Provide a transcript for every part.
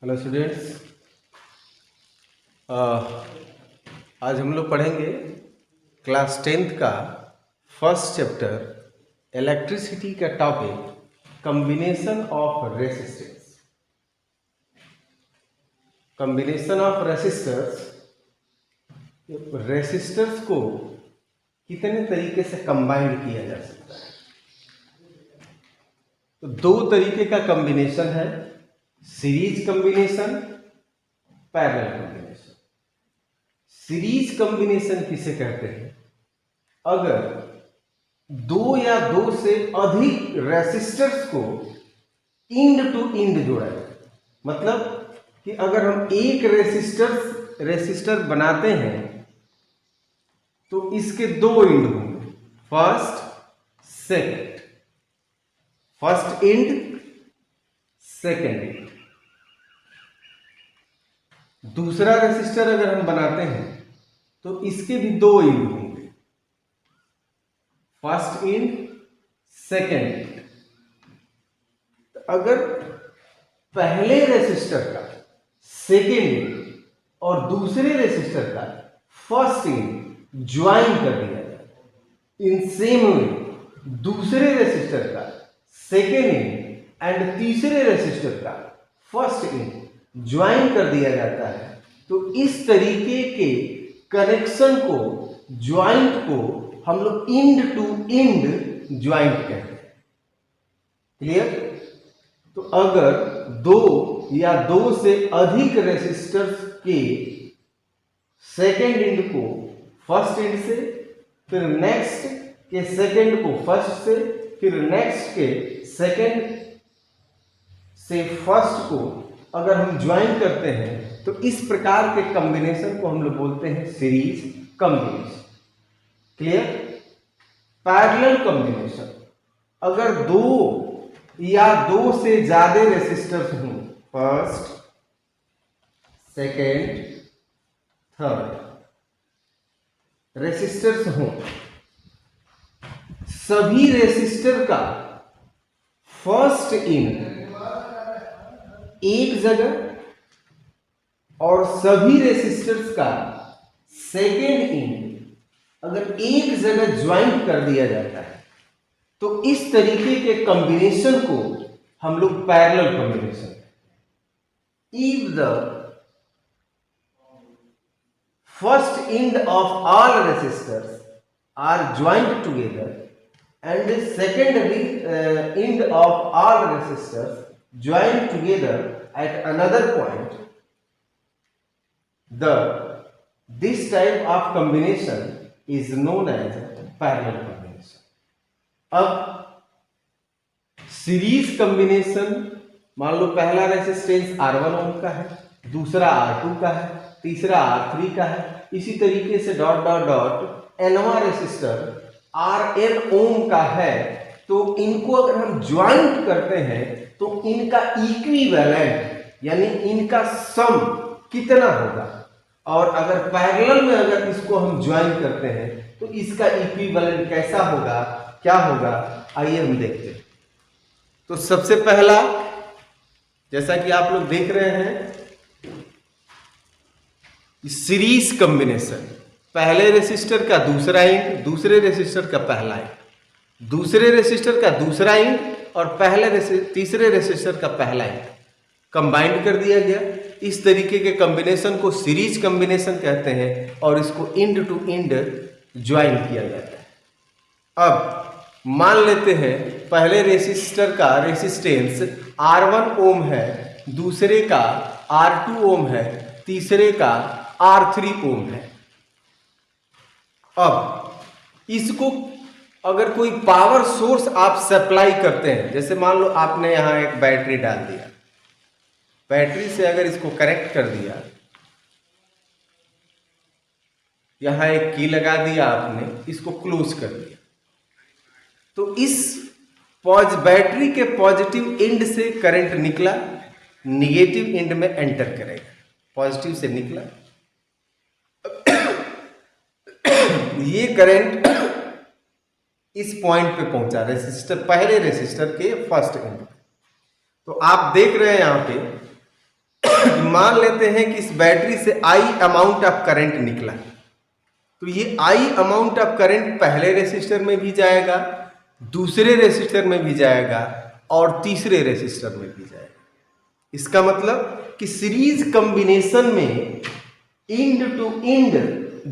Hello students, आज हम लोग पढ़ेंगे क्लास 10th का फर्स्ट चैप्टर इलेक्ट्रिसिटी का topic combination of resistance. Combination of resistors को कितने तरीके से कंबाइन किया जा सकता है। तो दो तरीके का कॉम्बिनेशन है, series combination, parallel combination. Series combination किसे कहते हैं? अगर दो या दो से अधिक रेसिस्टर्स को इंड टू इंड जोड़ा जाए, मतलब कि अगर हम एक रेसिस्टर बनाते हैं तो इसके दो इंड होंगे, फर्स्ट इंड, सेकेंड इंड। दूसरा रेसिस्टर अगर हम बनाते हैं तो इसके भी दो इंड होंगे, फर्स्ट इंड, सेकेंड इंड। तो अगर पहले रेसिस्टर का सेकेंड इंड और दूसरे रेसिस्टर का फर्स्ट इंड ज्वाइन कर दिया जाए, इन सेम वे दूसरे रेसिस्टर का सेकेंड इंड एंड तीसरे रेसिस्टर का फर्स्ट इंड ज्वाइन कर दिया जाता है, तो इस तरीके के कनेक्शन को, ज्वाइंट को हम लोग इंड टू इंड ज्वाइंट कहते हैं। क्लियर? तो अगर दो या दो से अधिक रेसिस्टर्स के सेकेंड इंड को फर्स्ट इंड से, फिर नेक्स्ट के सेकेंड को फर्स्ट से, फिर नेक्स्ट के सेकेंड से फर्स्ट को अगर हम ज्वाइन करते हैं तो इस प्रकार के कॉम्बिनेशन को हम लोग बोलते हैं series combination. Clear? Parallel combination, अगर दो या दो से ज्यादा रेसिस्टर्स हों, फर्स्ट, सेकेंड, थर्ड रेसिस्टर्स हों, सभी रेसिस्टर का फर्स्ट इंड एक जगह और सभी रेसिस्टर्स का सेकेंड इंड अगर एक जगह ज्वाइन कर दिया जाता है तो इस तरीके के कॉम्बिनेशन को हम लोग parallel combination. If the first end of all resistors are joint together and the second end of all resistors joined together at another point, this type of combination is known as parallel combination. अब series combination, मान लो पहला resistance R1 ओम का है, दूसरा R2 का है, तीसरा R3 का है, इसी तरीके से डॉट डॉट डॉट nवां रेसिस्टर Rn ओम का है, तो इनको अगर हम ज्वाइंट करते हैं तो इनका इक्विवेलेंट यानी इनका सम कितना होगा, और अगर पैरेलल में अगर इसको हम ज्वाइन करते हैं तो इसका इक्विवेलेंट कैसा होगा, क्या होगा, आइए हम देखते हैं। तो सबसे पहला, जैसा कि आप लोग देख रहे हैं, सीरीज कॉम्बिनेशन, पहले रेसिस्टर का दूसरा इंड, दूसरे रेसिस्टर का पहला इंड, दूसरे रेसिस्टर का दूसरा इंड और तीसरे रेसिस्टर का पहला इंड कंबाइंड कर दिया गया। इस तरीके के कॉम्बिनेशन को सीरीज कॉम्बिनेशन कहते हैं और इसको इंड टू इंड ज्वाइन किया जाता है। अब मान लेते हैं पहले रेसिस्टर का रेसिस्टेंस R1 ओम है, दूसरे का R2 ओम है, तीसरे का R3 ओम है। अब इसको अगर कोई पावर सोर्स आप सप्लाई करते हैं, जैसे मान लो आपने यहां एक बैटरी डाल दिया, बैटरी से अगर इसको कनेक्ट कर दिया, यहां एक की लगा दिया आपने, इसको क्लोज कर दिया, तो इस बैटरी के पॉजिटिव एंड से करंट निकला, निगेटिव एंड में एंटर करेगा, पॉजिटिव से निकला, ये करंट इस पॉइंट पे पहुंचा, रेसिस्टर, पहले रेसिस्टर के फर्स्ट एंड पे। तो आप देख रहे हैं यहां पे मान लेते हैं कि इस बैटरी से I अमाउंट ऑफ करंट निकला, तो ये I अमाउंट ऑफ करंट पहले रेसिस्टर में भी जाएगा, दूसरे रेसिस्टर में भी जाएगा और तीसरे रेसिस्टर में भी जाएगा। इसका मतलब कि सीरीज कॉम्बिनेशन में इंड टू इंड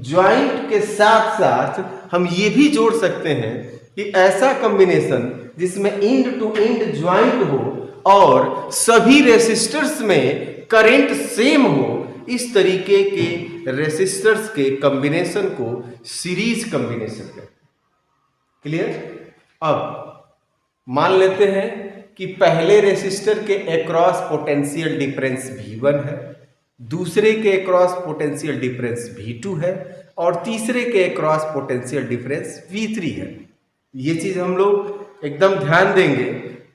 ज्वाइंट के साथ साथ हम ये भी जोड़ सकते हैं कि ऐसा कॉम्बिनेशन जिसमें इंड टू इंड ज्वाइंट हो और सभी रेसिस्टर्स में करंट सेम हो, इस तरीके के रेसिस्टर्स के कॉम्बिनेशन को सीरीज कॉम्बिनेशन कहते हैं। क्लियर? अब मान लेते हैं कि पहले रेसिस्टर के अक्रॉस पोटेंशियल डिफरेंस V1 है, दूसरे के अक्रॉस पोटेंशियल डिफरेंस V2 है और तीसरे के अक्रॉस पोटेंशियल डिफरेंस V3 है। ये चीज हम लोग एकदम ध्यान देंगे।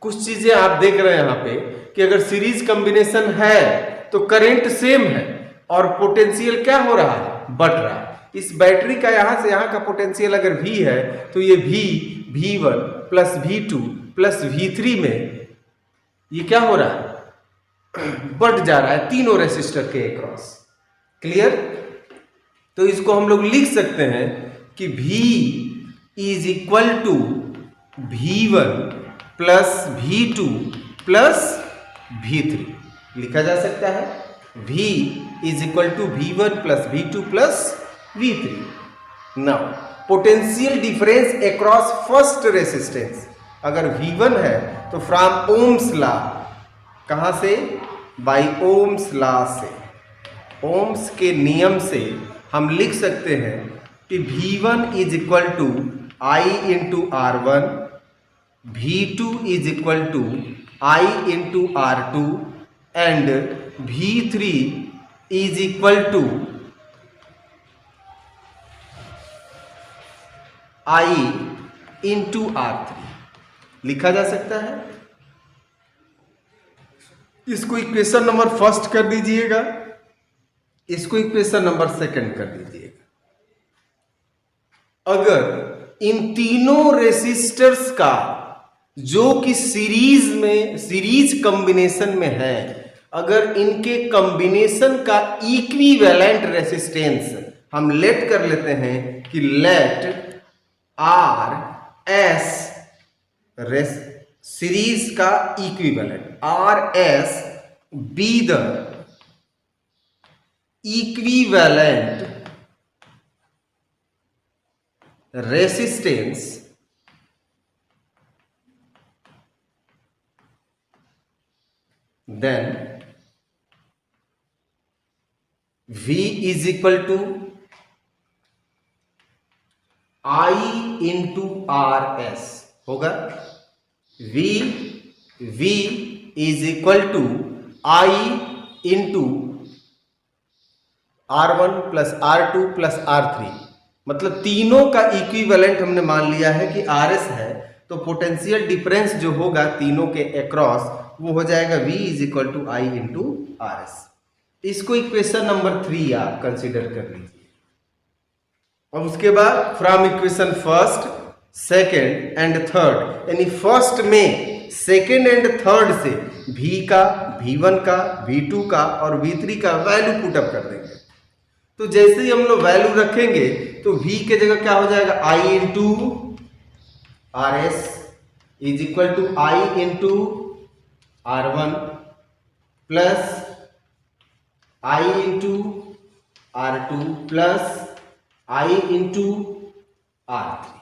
कुछ चीजें आप देख रहे हैं यहाँ पे कि अगर सीरीज कॉम्बिनेशन है तो करंट सेम है और पोटेंशियल क्या हो रहा है, बढ़ रहा है। इस बैटरी का यहां से यहां का पोटेंशियल अगर V है तो ये V1 plus V2 plus V3 में ये क्या हो रहा है, बढ़ जा रहा है तीनों रेसिस्टर के अक्रॉस। क्लियर? तो इसको हम लोग लिख सकते हैं कि V is equal to V1 plus V2 plus V3 लिखा जा सकता है। V is equal to V1 plus V2 plus V3। Now potential difference across first resistance, अगर V1 है तो फ्रॉम ओम्स लॉ, कहां से, बाय ओम्स लॉ से, ओम्स के नियम से हम लिख सकते हैं कि V1 is equal to I into R1, V2 is equal to I into R2 and V3 is equal to I into R3 लिखा जा सकता है। इसको इक्वेशन नंबर फर्स्ट कर दीजिएगा, इसको इक्वेशन नंबर सेकंड कर दीजिएगा। अगर इन तीनों रेसिस्टर्स का जो कि सीरीज कॉम्बिनेशन में है, अगर इनके कॉम्बिनेशन का इक्विवेलेंट रेसिस्टेंस हम लेट कर लेते हैं कि लेट RS सीरीज का equivalent RS B the equivalent resistance then V is equal to I into RS होगा। V is equal to I into R1 plus R2 plus R3, मतलब तीनों का इक्विवेलेंट हमने मान लिया है कि RS है, तो पोटेंशियल डिफरेंस जो होगा तीनों के अक्रॉस वो हो जाएगा V is equal to I into RS। इसको इक्वेशन नंबर 3 आप कंसीडर कर लीजिए। और उसके बाद from equation first, second and third, यानी फर्स्ट में सेकेंड एंड थर्ड से V का, V1 का, V2 का और V3 का वैल्यू पुटअप कर देंगे। तो जैसे ही हम लोग वैल्यू रखेंगे तो V के जगह क्या हो जाएगा, I into RS is equal to I into R1 plus I into R2 plus I into R3।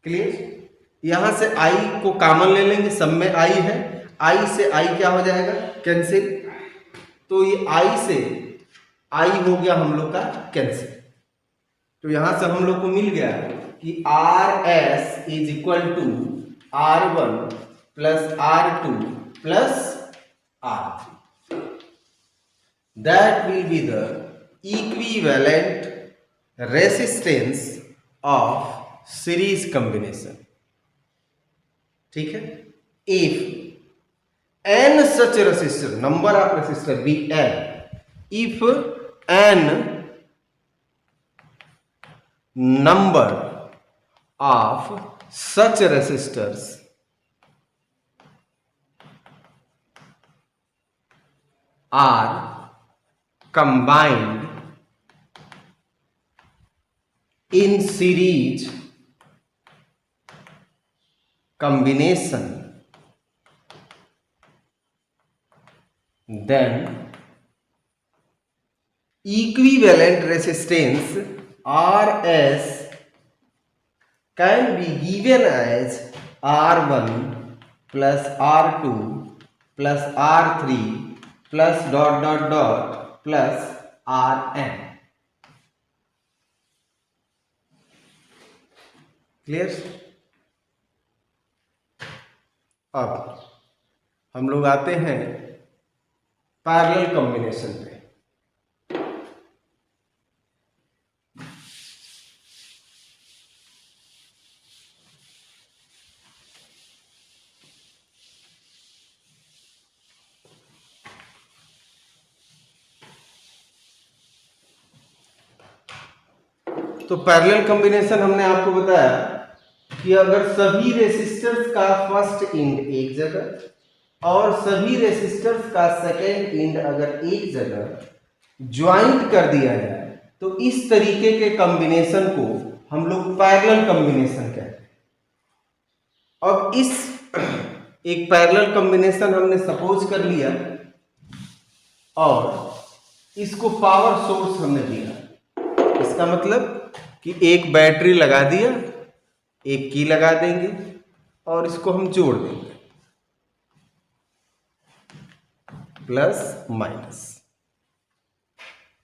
Clear? यहां से I को कॉमन ले लेंगे, सब में I है, I से I क्या हो जाएगा, कैंसिल। तो ये I से I हो गया हम लोग का कैंसिल। तो यहां से हम लोग को मिल गया कि RS is equal to R1 plus R2 plus R3। That will be the equivalent resistance of series combination. ठीक है? इफ n such resistor, number of resistor be n, if n number of such resistors are combined in series combination, then equivalent resistance Rs can be given as R1 plus R2 plus R3 plus dot dot dot plus Rn. Clear? अब हम लोग आते हैं parallel combination पे। तो parallel combination हमने आपको बताया कि अगर सभी रेसिस्टर्स का फर्स्ट इंड एक जगह और सभी रेसिस्टर्स का सेकेंड इंड अगर एक जगह ज्वाइंट कर दिया जाए तो इस तरीके के कॉम्बिनेशन को हम लोग पैरेलल कॉम्बिनेशन कहते हैं। अब इस एक पैरेलल कॉम्बिनेशन हमने सपोज कर लिया और इसको पावर सोर्स हमने दिया। इसका मतलब कि एक बैटरी लगा दिया, एक की लगा देंगे और इसको हम जोड़ देंगे प्लस माइनस।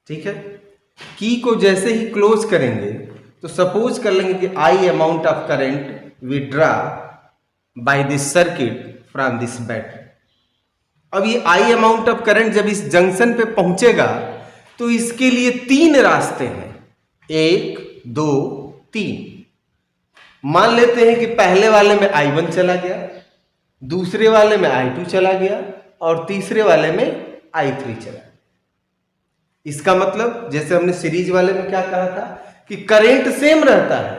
ठीक है, की को जैसे ही क्लोज करेंगे तो सपोज कर लेंगे कि I amount of current withdraw by this circuit from this battery. अब ये आई अमाउंट ऑफ करंट जब इस जंक्शन पे पहुंचेगा तो इसके लिए तीन रास्ते हैं, 1 2 3। मान लेते हैं कि पहले वाले में I1 चला गया, दूसरे वाले में I2 चला गया और तीसरे वाले में I3 चला गया। इसका मतलब जैसे हमने सीरीज वाले में क्या कहा था कि करंट सेम रहता है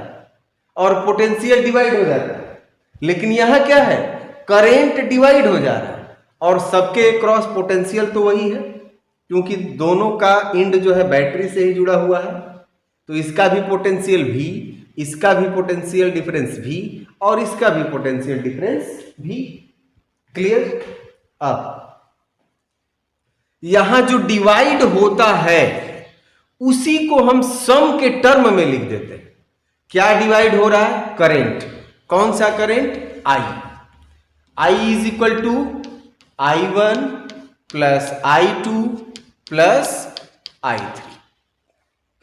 और पोटेंशियल डिवाइड हो जाता है, लेकिन यहां क्या है, करंट डिवाइड हो जा रहा है और सबके क्रॉस पोटेंशियल तो वही है, क्योंकि दोनों का इंड जो है बैटरी से ही जुड़ा हुआ है। तो इसका भी पोटेंशियल V, इसका भी पोटेंशियल डिफरेंस V और इसका भी पोटेंशियल डिफरेंस V। क्लियर? अब यहां जो डिवाइड होता है उसी को हम सम के टर्म में लिख देते हैं। क्या डिवाइड हो रहा है? करंट। कौन सा current? I is equal to I1 plus I2 plus I3।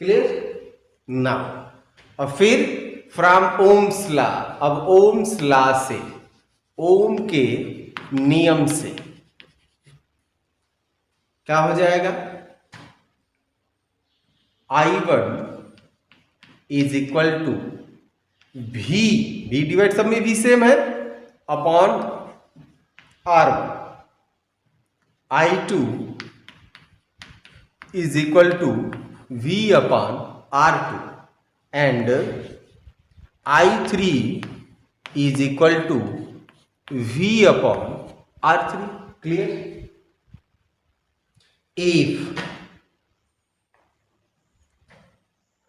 Clear? Now और फिर फ्रॉम ओम्स लॉ, अब ओम्स लॉ से, ओम के नियम से क्या हो जाएगा? I1 is equal to V divide सब में V सेम है upon R1। I2 is equal to V upon R2 and I3 is equal to V upon R3। clear? If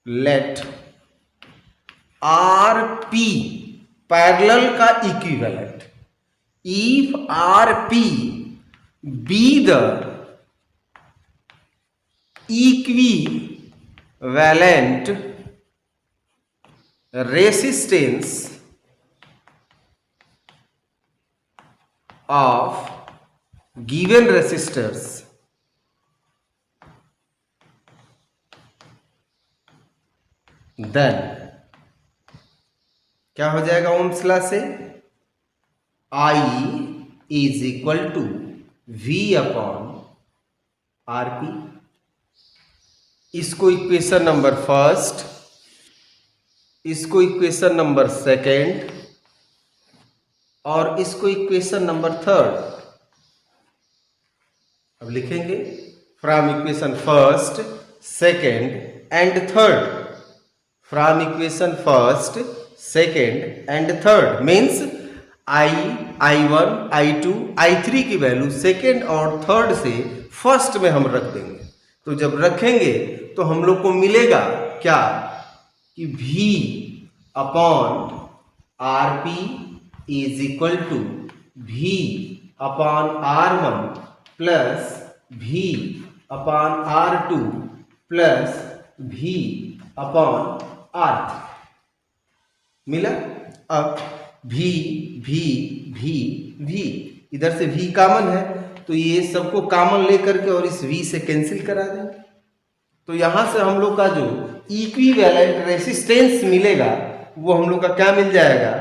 let RP parallel का equivalent, if RP be the equivalent resistance of given resistors, then क्या हो जाएगा Ohm's law से? I is equal to V upon RP। इसको equation number first, इसको equation number second और इसको equation number third. अब लिखेंगे from equation first, second and third. From equation first, second and third means I1, I2, I3 की value second और third से first में हम रख देंगे। तो जब रखेंगे तो हम लोग को मिलेगा क्या कि V upon RP is equal to V upon R1 plus V upon R2 plus V upon R3 मिला। अब V इधर से V कॉमन है तो ये सबको कॉमन लेकर के और इस V से कैंसिल करा देंगे। तो यहां से हम लोग का जो इक्विवेलेंट रेसिस्टेंस मिलेगा वो हम लोग का क्या मिल जाएगा,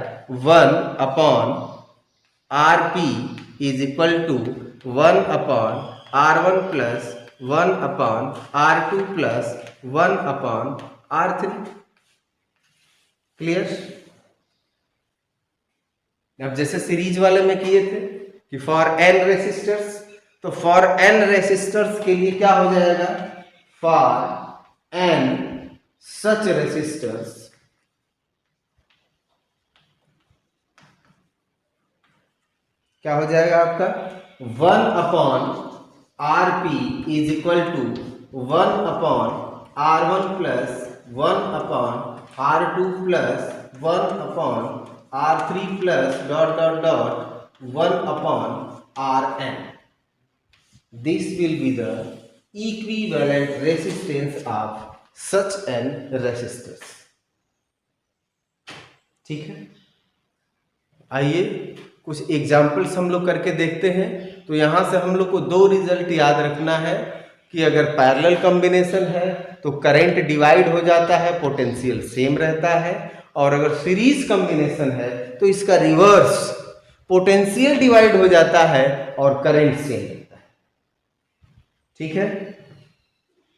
1 upon RP is equal to 1 upon R1 plus 1 upon R2 plus 1 upon R3। Clear. अब जैसे सीरीज वाले में किए थे कि फॉर n रेसिस्टर्स, तो फॉर n रेसिस्टर्स के लिए क्या हो जाएगा, फॉर n सच रेसिस्टर्स क्या हो जाएगा आपका 1 upon RP is equal to 1 upon R1 plus 1 upon R2 plus 1 upon R3 plus dot dot dot 1 upon Rn। This will be the equivalent resistance of such an resistors। ठीक है, आइए कुछ examples हम लोग करके देखते हैं। तो यहां से हम लोग को दो रिजल्ट याद रखना है कि अगर पैरेलल कॉम्बिनेशन है तो करंट डिवाइड हो जाता है, पोटेंशियल सेम रहता है, और अगर सीरीज कॉम्बिनेशन है तो इसका रिवर्स, पोटेंशियल डिवाइड हो जाता है और करंट सेम रहता है। ठीक है,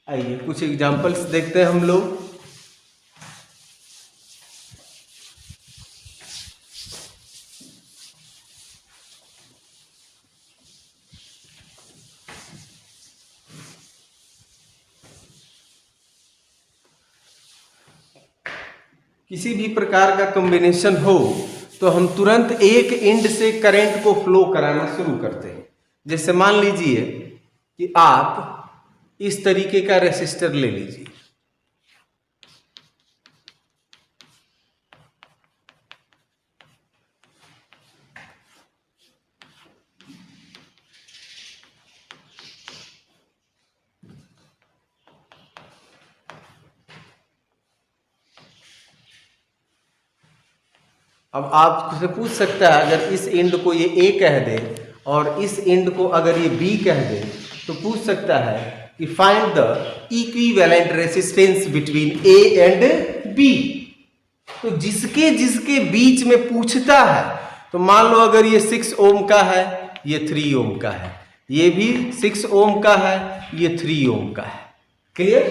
आइए कुछ एग्जांपल्स देखते हैं हम लोग। किसी भी प्रकार का कॉम्बिनेशन हो तो हम तुरंत एक एंड से करंट को फ्लो कराना शुरू करते हैं। जैसे मान लीजिए कि आप इस तरीके का रेसिस्टर ले लीजिए, अब आप से पूछ सकता है अगर इस एंड को ये A कह दे और इस एंड को अगर ये B कह दे तो पूछ सकता है कि find the equivalent resistance between A and B। तो जिसके जिसके बीच में पूछता है, तो मान लो अगर ये 6 ओम का है, ये 3 ओम का है, ये भी 6 ओम का है, ये 3 ओम का है। क्लियर।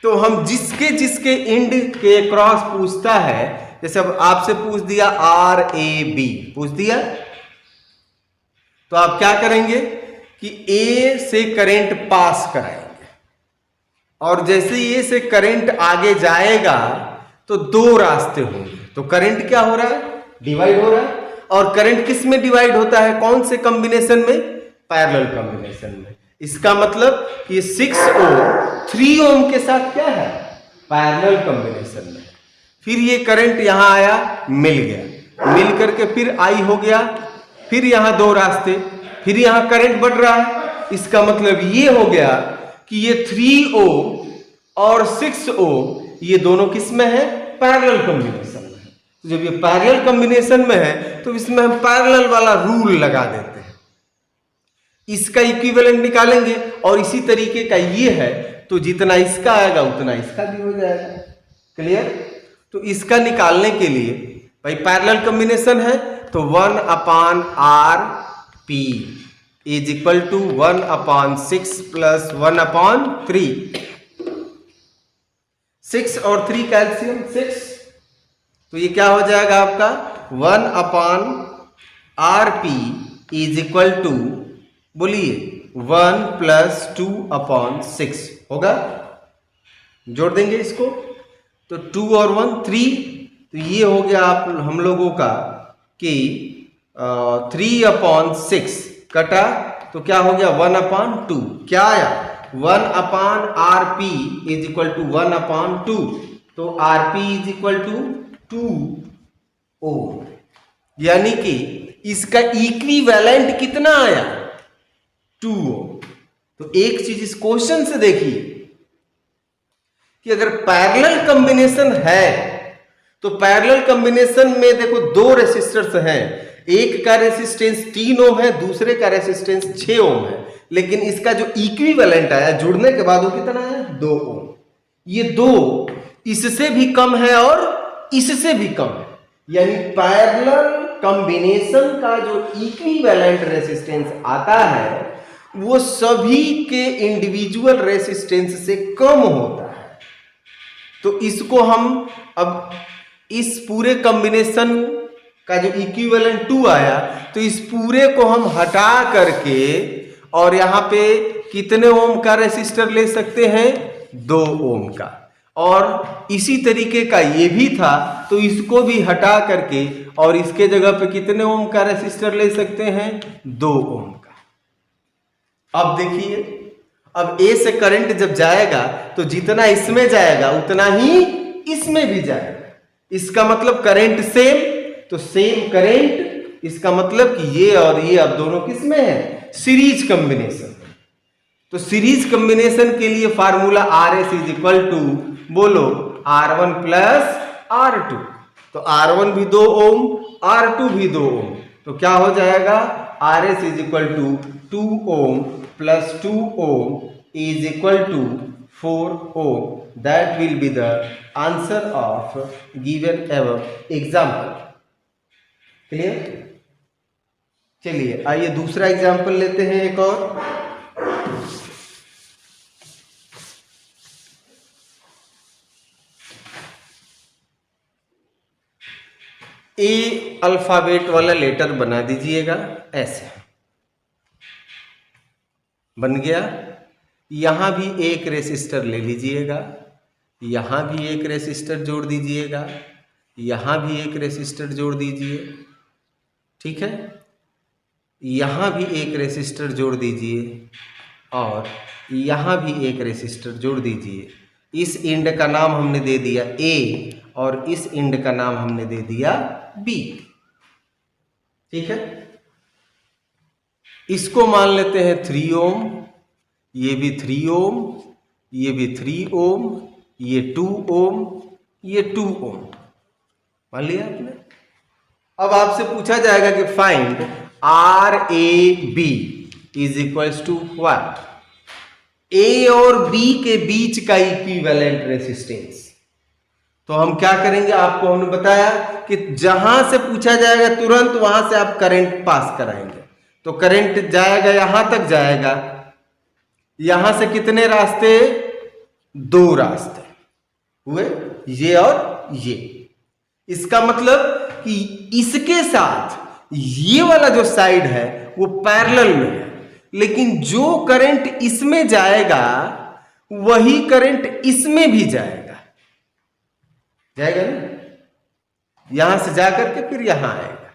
तो हम जिसके जिसके एंड के क्रॉस पूछता है, जैसे अब आपसे पूछ दिया RAB पूछ दिया, तो आप क्या करेंगे कि A से करंट पास कराएंगे, और जैसे A से करंट आगे जाएगा तो दो रास्ते होंगे। तो करंट क्या हो रहा है, डिवाइड हो रहा है। और करंट किस में डिवाइड होता है, कौन से कॉम्बिनेशन में, पैरेलल कॉम्बिनेशन में। इसका मतलब कि 6 ओम 3 ओम के साथ क्या है, पैरेलल कॉम्बिनेशन में। फिर ये करंट यहां आया, मिल गया, मिल करके फिर आई हो गया, फिर यहां दो रास्ते, फिर यहां करंट बढ़ रहा है। इसका मतलब ये हो गया कि ये 3 ओम और 6 ओम ये दोनों किस में है, पैरेलल कॉम्बिनेशन में है। तो जब ये पैरेलल कॉम्बिनेशन में है तो इसमें हम पैरेलल वाला रूल लगा देते हैं, इसका इक्विवेलेंट निकालेंगे, और इसी तरीके का ये है तो जितना इसका आएगा उतना इसका भी हो जाएगा। क्लियर। तो इसका निकालने के लिए भाई पैरेलल कॉम्बिनेशन है तो 1 upon RP is equal to 1 upon 6 plus 1 upon 3। 6 और 3 का एलसीएम 6, तो ये क्या हो जाएगा आपका 1 upon RP is equal to, बोलिए 1 प्लस 2 अपान 6 होगा। जोड़ देंगे इसको तो 2 और 1 3, तो ये हो गया आप हम लोगों का कि 3/6 कटा तो क्या हो गया 1/2। क्या आया 1/RP इज इक्वल टू 1/2। तो RP इज इक्वल टू 2 ओम। यानी कि इसका इक्विवेलेंट कितना आया 2 ओम। तो एक चीज इस क्वेश्चन से देखिए कि अगर पैरेलल कॉम्बिनेशन है तो पैरेलल कॉम्बिनेशन में देखो दो रेसिस्टर्स हैं, एक का रेसिस्टेंस 3 ओम है, दूसरे का रेसिस्टेंस 6 ओम है, लेकिन इसका जो इक्विवेलेंट आया जुड़ने के बाद वो कितना है 2 ओम। ये दो इससे भी कम है और इससे भी कम है, यानी पैरेलल कॉम्बिनेशन का जो इक्विवेलेंट रेसिस्टेंस आता है वो सभी के इंडिविजुअल रेसिस्टेंस से कम होता है। तो इसको हम अब इस पूरे कॉम्बिनेशन का जो इक्विवेलेंट 2 आया तो इस पूरे को हम हटा करके और यहां पे कितने ओम का रेसिस्टर ले सकते हैं 2 ओम का, और इसी तरीके का ये भी था तो इसको भी हटा करके और इसके जगह पे कितने ओम का रेसिस्टर ले सकते हैं 2 ओम का। अब देखिए अब ए से करंट जब जाएगा तो जितना इसमें जाएगा उतना ही इसमें भी जाएगा। इसका मतलब करंट सेम, तो सेम करंट, इसका मतलब कि ये और ये अब दोनों किस में है सीरीज कॉम्बिनेशन। तो सीरीज कॉम्बिनेशन के लिए formula RS is equal to बोलो R1 प्लस R2। तो R1 भी 2 ओम R2 भी 2 ओम, तो क्या हो जाएगा RS is equal to 2 ohm plus 2 ohm is equal to 4 ohm. That will be the answer of given above example. Clear? चलिए आइए दूसरा एग्जाम्पल लेते हैं एक और। ए अल्फाबेट वाला लेटर बना दीजिएगा, ऐसे बन गया। यहां भी एक रेसिस्टर ले लीजिएगा, यहां भी एक रेसिस्टर जोड़ दीजिएगा, यहां भी एक रेसिस्टर जोड़ दीजिए, ठीक है। यहां भी एक रेसिस्टर जोड़ दीजिए और यहां भी एक रेसिस्टर जोड़ दीजिए। इस एंड का नाम हमने दे दिया ए और इस एंड का नाम हमने दे दिया बी, ठीक है। इसको मान लेते हैं 3 ओम, ये भी 3 ओम, ये भी 3 ओम, ये 2 ओम, ये 2 ओम मान लिया आपने। अब आपसे पूछा जाएगा कि find RAB is equals to what, A और बी के बीच का इक्विवेलेंट रेसिस्टेंस। तो हम क्या करेंगे, आपको हमने बताया कि जहां से पूछा जाएगा तुरंत वहां से आप करंट पास कराएंगे। तो करंट जाएगा यहां तक जाएगा, यहां से कितने रास्ते 2 रास्ते हुए, ये और ये। इसका मतलब कि इसके साथ ये वाला जो साइड है वो पैरेलल में है, लेकिन जो करंट इसमें जाएगा वही करंट इसमें भी जाएगा ना, यहां से जाकर के फिर यहां आएगा।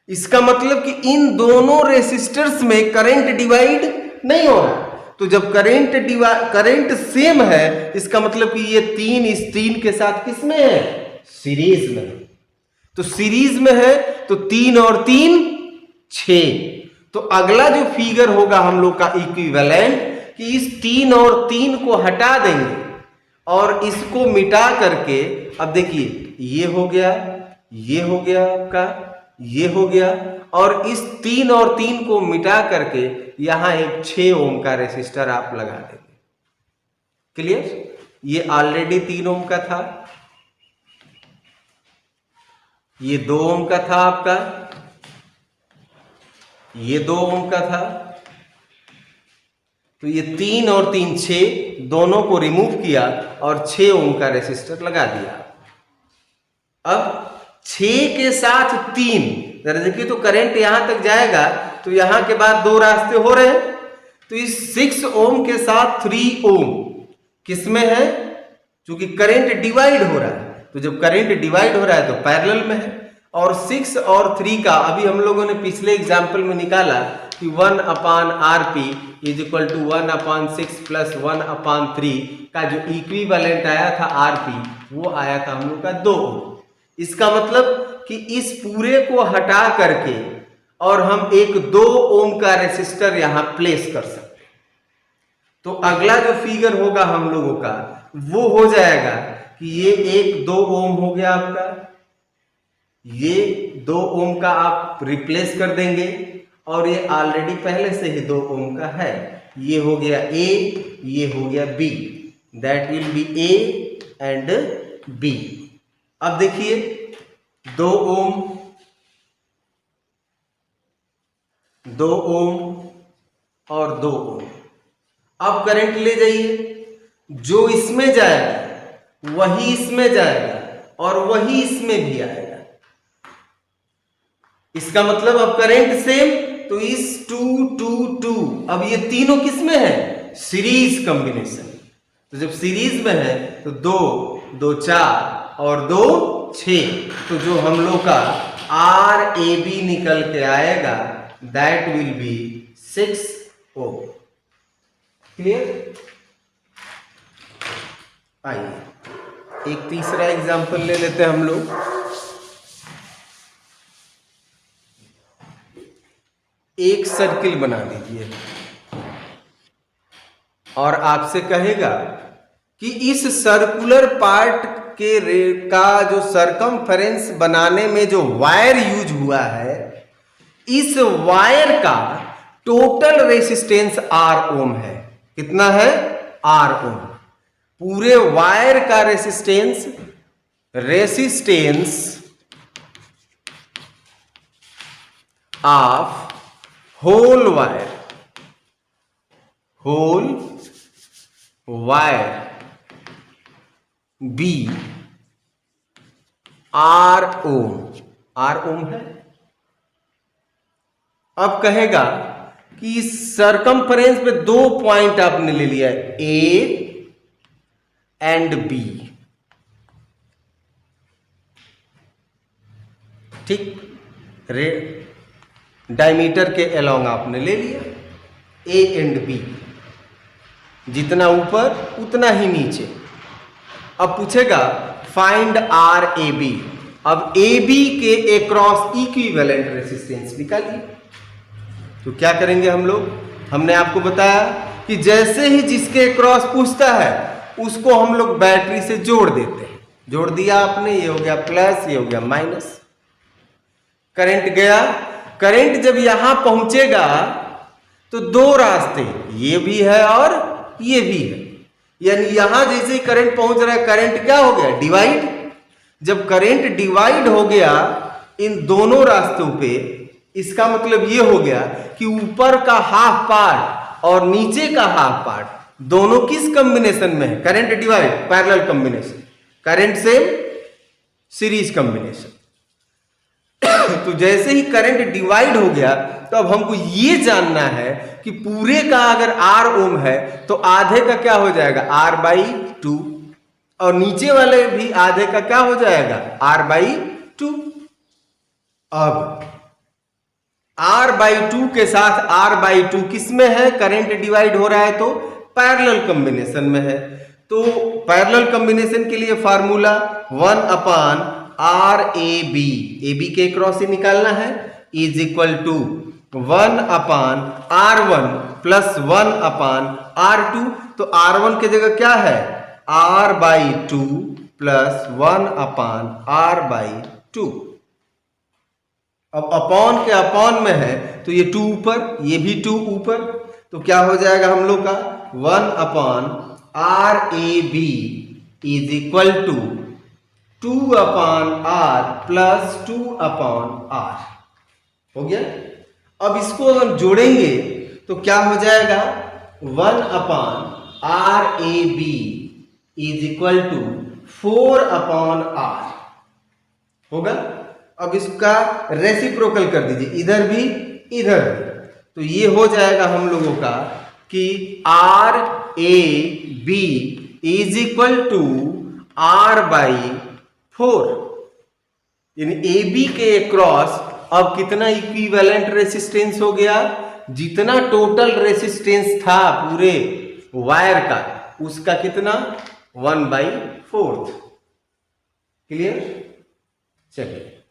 इसका मतलब कि इन दोनों रेसिस्टर्स में करंट डिवाइड नहीं हो रहा। तो जब करंट सेम है इसका मतलब कि ये 3 इस 3 के साथ किसमें है सीरीज में। तो सीरीज में है तो 3 और 3 6। तो अगला जो फिगर होगा हम लोग का इक्विवेलेंट कि इस 3 और 3 को हटा देंगे और इसको मिटा करके, अब देखिए ये हो गया, ये हो गया आपका, ये हो गया, और इस 3 और 3 को मिटा करके यहां एक 6 ओम का रेसिस्टर आप लगा देंगे। क्लियर? ये ऑलरेडी 3 ओम का था, ये 2 ओम का था आपका, ये 2 ओम का था। तो ये 3 और 3 6 दोनों को रिमूव किया और 6 ओम का रेसिस्टर लगा दिया। अब 6 के साथ 3 जरा देखिए, तो करंट यहां तक जाएगा तो यहां के बाद 2 रास्ते हो रहे हैं। तो इस 6 ओम के साथ 3 ओम किसमें है, क्योंकि करंट डिवाइड हो रहा है। तो जब करंट डिवाइड हो रहा है तो पैरेलल में है। और 6 और 3 का अभी हम लोगों ने पिछले एग्जाम्पल में निकाला कि 1/RP is equal to 1/6 plus 1/3 का जो इक्विवेलेंट आया था RP वो आया था हम लोग का 2 ओम। इसका मतलब कि इस पूरे को हटा करके और हम एक 2 ओम का रेसिस्टर यहां प्लेस कर सकते हैं। तो अगला जो फिगर होगा हम लोगों का वो हो जाएगा कि ये एक 2 ओम हो गया आपका, ये 2 ओम का आप रिप्लेस कर देंगे और ये ऑलरेडी पहले से ही 2 ओम का है। ये हो गया A, ये हो गया B, that will B A and B। अब देखिए 2 ओम, 2 ओम और 2 ओम। अब करंट ले जाइए, जो इसमें जाएगा वही इसमें जाएगा और वही इसमें भी आएगा। इसका मतलब अब करंट सेम, तो इस 2 2 2 अब ये तीनों किस में है? Series combination. तो जब सीरीज में है तो 2 2 4 और 2 6, तो जो हम लोग का RAB निकल के आएगा that will be 6 ohm. Clear? आइए एक तीसरा एग्जांपल ले लेते हैं हम लोग। एक सर्किल बना दीजिए और आपसे कहेगा कि इस सर्कुलर पार्ट का जो सरकमफेरेंस बनाने में जो वायर यूज हुआ है, इस वायर का टोटल रेसिस्टेंस R ओम है। कितना है? R ओम। पूरे वायर का resistance of whole wire B R ohm है। अब कहेगा कि सरकमफेरेंस पे 2 पॉइंट आपने ले लिया है A एंड B, ठीक? डायमीटर के अलोंग आपने ले लिया A एंड B, जितना ऊपर उतना ही नीचे। अब पूछेगा फाइंड RAB। अब AB के अक्रॉस इक्विवेलेंट रेसिस्टेंस निकालिए। तो क्या करेंगे हम लोग? हमने आपको बताया कि जैसे ही जिसके अक्रॉस पूछता है उसको हम लोग बैटरी से जोड़ देते हैं। जोड़ दिया आपने, ये हो गया प्लस, ये हो गया माइनस। करंट गया, करंट जब यहां पहुंचेगा तो 2 रास्ते, ये भी है और ये भी है। यानी यहां जैसे ही करंट पहुंच रहा है, करंट क्या हो गया? डिवाइड। जब करंट डिवाइड हो गया इन दोनों रास्तों पे, इसका मतलब ये हो गया कि ऊपर का हाफ पार्ट और नीचे का हाफ पार्ट दोनों किस कॉम्बिनेशन में है? Current divide, parallel combination. Current same, series combination. तो जैसे ही करंट डिवाइड हो गया तो अब हमको ये जानना है कि पूरे का अगर R ओम है तो आधे का क्या हो जाएगा? R/2, और नीचे वाले भी आधे का क्या हो जाएगा? R/2। अब R/2 के साथ R/2 किस में है? करंट डिवाइड हो रहा है तो पैरेलल कॉम्बिनेशन में है। तो पैरेलल कॉम्बिनेशन के लिए फार्मूला 1/RAB, AB के क्रॉस से निकालना है, is equal to 1/R1 plus 1/R2। तो R1 की जगह क्या है? R/2 plus 1/R/2। अब अपॉन के अपॉन में है तो ये 2 ऊपर, ये भी 2 ऊपर, तो क्या हो जाएगा हम लोग का? 1/RAB is equal to 2/R plus 2/R। हो गया? अब इसको हम जोड़ेंगे तो क्या हो जाएगा? 1/RAB is equal to 4/R होगा। अब इसका रेसिप्रोकल कर दीजिए, इधर भी इधर भी, तो ये हो जाएगा हम लोगों का कि RAB is equal to R/4। इन ए बी के अक्रॉस अब कितना इक्विवेलेंट रेसिस्टेंस हो गया, जितना टोटल रेसिस्टेंस था पूरे वायर का उसका कितना 1/4। क्लियर? चलिए